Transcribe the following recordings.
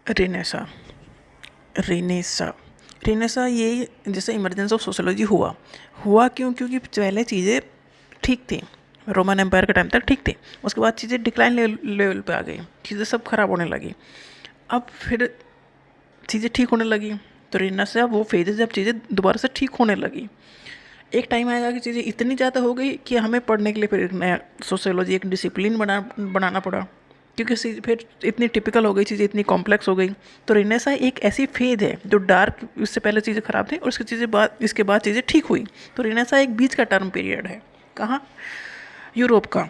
Renaissance Renaissance Renaissance ये जैसे emergence of sociology हुआ क्यों? क्योंकि पहले चीज़ें ठीक थी, रोमन एम्पायर के टाइम तक ठीक थी। उसके बाद चीज़ें डिक्लाइन लेवल पे आ गई, चीज़ें सब खराब होने लगी। अब फिर चीज़ें ठीक होने लगी तो रेनेसा वो फेज है जब चीज़ें दोबारा से ठीक होने लगी। एक टाइम आएगा कि चीज़ें इतनी ज़्यादा हो गई कि हमें पढ़ने के लिए फिर एक नया सोशियोलॉजी एक डिसिप्लिन बनाना पड़ा, क्योंकि फिर इतनी टिपिकल हो गई चीज़ें, इतनी कॉम्प्लेक्स हो गई। तो रेनेसा एक ऐसी फेज है जो डार्क, इससे पहले चीज़ें खराब थी और इसके बाद चीज़ें ठीक हुई। तो रेनेसा एक बीच का टर्म पीरियड है। कहाँ? यूरोप का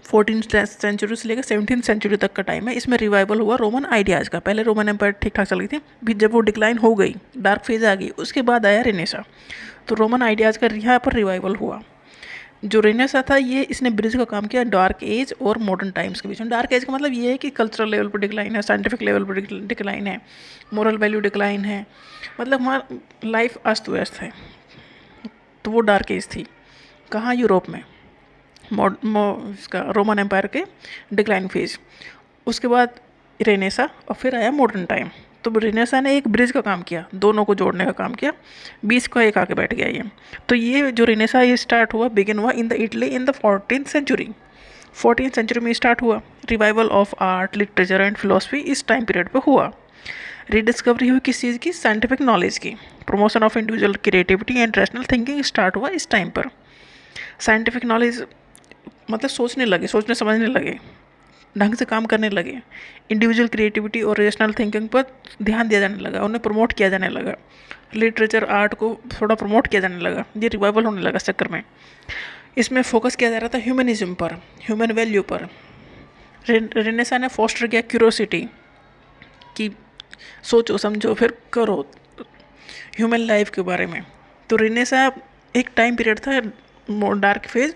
14th सेंचुरी से लेकर 17th सेंचुरी तक का टाइम है। इसमें रिवाइवल हुआ रोमन आइडियाज़ का। पहले रोमन एम्पायर ठीक ठाक चल रही थी, भी जब वो डिक्लाइन हो गई, डार्क फेज आ गई, उसके बाद आया रेनेसा। तो रोमन आइडियाज़ का यहाँ पर रिवाइवल हुआ। जो रेनेसा था ये इसने ब्रिज का काम किया डार्क एज और मॉडर्न टाइम्स के बीच में। डार्क एज का मतलब ये है कि कल्चरल लेवल पर डिक्लाइन है, साइंटिफिक लेवल पर डिक्लाइन है, मोरल वैल्यू डिक्लाइन है, मतलब हमारा लाइफ अस्त व्यस्त है। तो वो डार्क एज थी। कहाँ? यूरोप में, इसका रोमन एम्पायर के डिक्लाइन फेज। उसके बाद रेनेसा और फिर आया मॉडर्न टाइम। तो रेनेसा ने एक ब्रिज का काम किया, दोनों को जोड़ने का काम किया, बीच का एक आके बैठ गया ये। तो ये जो रेनेसा ये स्टार्ट हुआ, बिगिन हुआ in the Italy in the 14th century. 14th century में स्टार्ट हुआ। Revival of art, literature and philosophy इस टाइम पीरियड पे हुआ। रीडिस्कवरी हुई किस चीज़ की? साइंटिफिक नॉलेज की। Promotion of individual creativity and rational thinking start हुआ इस टाइम पर। साइंटिफिक नॉलेज मतलब सोचने लगे, सोचने समझने लगे, ढंग से काम करने लगे। इंडिविजुअल क्रिएटिविटी और रेशनल थिंकिंग पर ध्यान दिया जाने लगा, उन्हें प्रमोट किया जाने लगा। लिटरेचर, आर्ट को थोड़ा प्रमोट किया जाने लगा। ये रिवाइवल होने लगा इस चक्कर में। इसमें फोकस किया जा रहा था ह्यूमनिज्म पर, ह्यूमन वैल्यू पर। रेनेसा ने फोस्टर किया क्यूरोसिटी, कि सोचो समझो फिर करो, ह्यूमन लाइफ के बारे में। तो रेनेसा एक टाइम पीरियड था डार्क फेज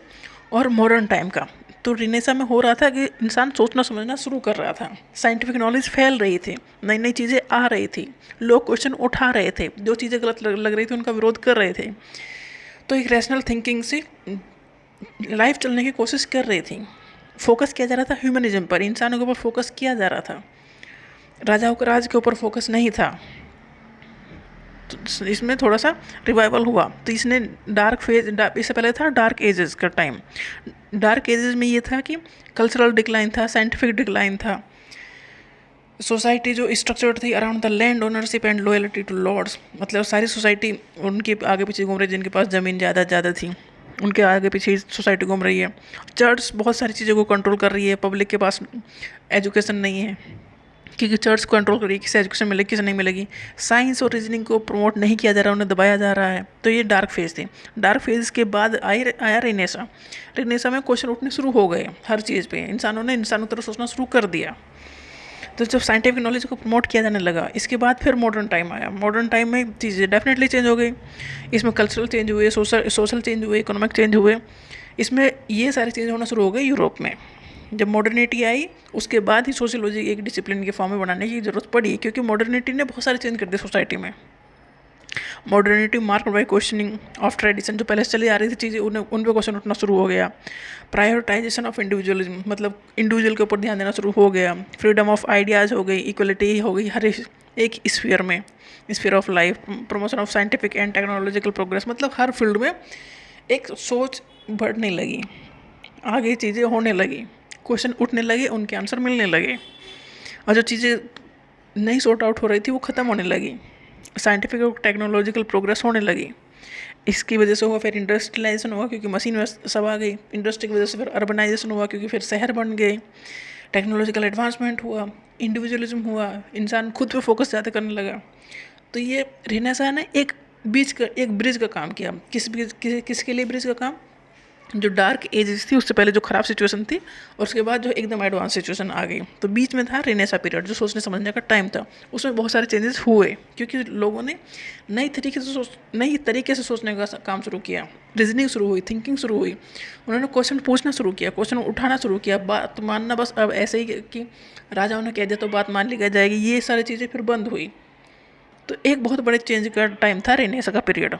और मॉडर्न टाइम का। तो रेनेसा में हो रहा था कि इंसान सोचना समझना शुरू कर रहा था, साइंटिफिक नॉलेज फैल रही थी, नई नई चीज़ें आ रही थी, लोग क्वेश्चन उठा रहे थे, जो चीज़ें गलत लग रही थी उनका विरोध कर रहे थे। तो एक रैशनल थिंकिंग से लाइफ चलने की कोशिश कर रही थी। फोकस किया जा रहा था ह्यूमनिज्म पर, इंसानों के ऊपर फोकस किया जा रहा था, राजाओं के राज के ऊपर फोकस नहीं था। तो इसमें थोड़ा सा रिवाइवल हुआ। तो इसने डार्क फेज, इससे पहले था डार्क एजेस का टाइम। डार्क एजेस में ये था कि कल्चरल डिक्लाइन था, साइंटिफिक डिक्लाइन था, सोसाइटी जो स्ट्रक्चर्ड थी around the land ownership and loyalty to lords, मतलब सारी सोसाइटी उनके आगे पीछे घूम रही, जिनके पास ज़मीन ज़्यादा थी उनके आगे पीछे सोसाइटी घूम रही है। चर्च बहुत सारी चीज़ों को कंट्रोल कर रही है, पब्लिक के पास एजुकेशन नहीं है, क्योंकि चर्च कंट्रोल करिए किसे एजुकेशन मिलेगी किसे नहीं मिलेगी। साइंस और रीजनिंग को प्रमोट नहीं किया जा रहा, उन्हें दबाया जा रहा है। तो ये डार्क फेज थी। डार्क फेज के बाद आया रेनेसा। रेनेसा में क्वेश्चन उठने शुरू हो गए हर चीज़ पे, इंसानों ने इंसानों की तरफ सोचना शुरू कर दिया। तो जब साइंटिफिक नॉलेज को प्रमोट किया जाने लगा, इसके बाद फिर मॉडर्न टाइम आया। मॉडर्न टाइम में चीज़ें डेफिनेटली चेंज हो गई। इसमें कल्चरल चेंज हुए, सोशल चेंज हुए, इकोनॉमिक चेंज हुए। इसमें ये सारे चेंज होना शुरू हो गए यूरोप में। जब मॉडर्निटी आई उसके बाद ही सोशियोलॉजी एक डिसिप्लिन के फॉर्म में बनाने की ज़रूरत पड़ी, क्योंकि मॉडर्निटी ने बहुत सारे चेंज कर दिए सोसाइटी में। Modernity marked by questioning of tradition, जो पहले से चली आ रही थी चीज़ें उन पर क्वेश्चन उठना शुरू हो गया। प्रायोरिटाइजेशन ऑफ इंडिविजुअलिज्म, मतलब इंडिविजुअल के ऊपर ध्यान देना शुरू हो गया। फ्रीडम ऑफ आइडियाज़ हो गई, इक्वलिटी हो गई हर एक स्फीयर में, sphere of life. Promotion of scientific and technological progress, मतलब हर फील्ड में एक सोच बढ़ने लगी, आगे चीज़ें होने लगी, क्वेश्चन उठने लगे, उनके आंसर मिलने लगे, और जो चीज़ें नहीं सॉर्ट आउट हो रही थी वो ख़त्म होने लगी। साइंटिफिक और टेक्नोलॉजिकल प्रोग्रेस होने लगी। इसकी वजह से हुआ फिर इंडस्ट्रियलाइजेशन हुआ, क्योंकि मशीन सब आ गई। इंडस्ट्री की वजह से फिर अर्बनाइजेशन हुआ, क्योंकि फिर शहर बन गए। टेक्नोलॉजिकल एडवांसमेंट हुआ, इंडिविजुअलिज्म हुआ, इंसान खुद पे फोकस ज़्यादा करने लगा। तो ये रेनेसा ने एक ब्रिज का काम किया। किसके लिए ब्रिज का काम? जो डार्क एजेस थी उससे पहले जो ख़राब सिचुएशन थी, और उसके बाद जो एकदम एडवांस सिचुएशन आ गई। तो बीच में था रेनेसा पीरियड, जो सोचने समझने का टाइम था। उसमें बहुत सारे चेंजेस हुए, क्योंकि लोगों ने नई तरीके से सोचने का काम शुरू किया। रीजनिंग शुरू हुई, थिंकिंग शुरू हुई, उन्होंने क्वेश्चन पूछना शुरू किया, क्वेश्चन उठाना शुरू किया। बात मानना बस अब ऐसे ही कि राजाओं ने कह दिया तो बात मान ली जाएगी, ये सारी चीज़ें फिर बंद हुई। तो एक बहुत बड़े चेंज का टाइम था रेनेसा का पीरियड।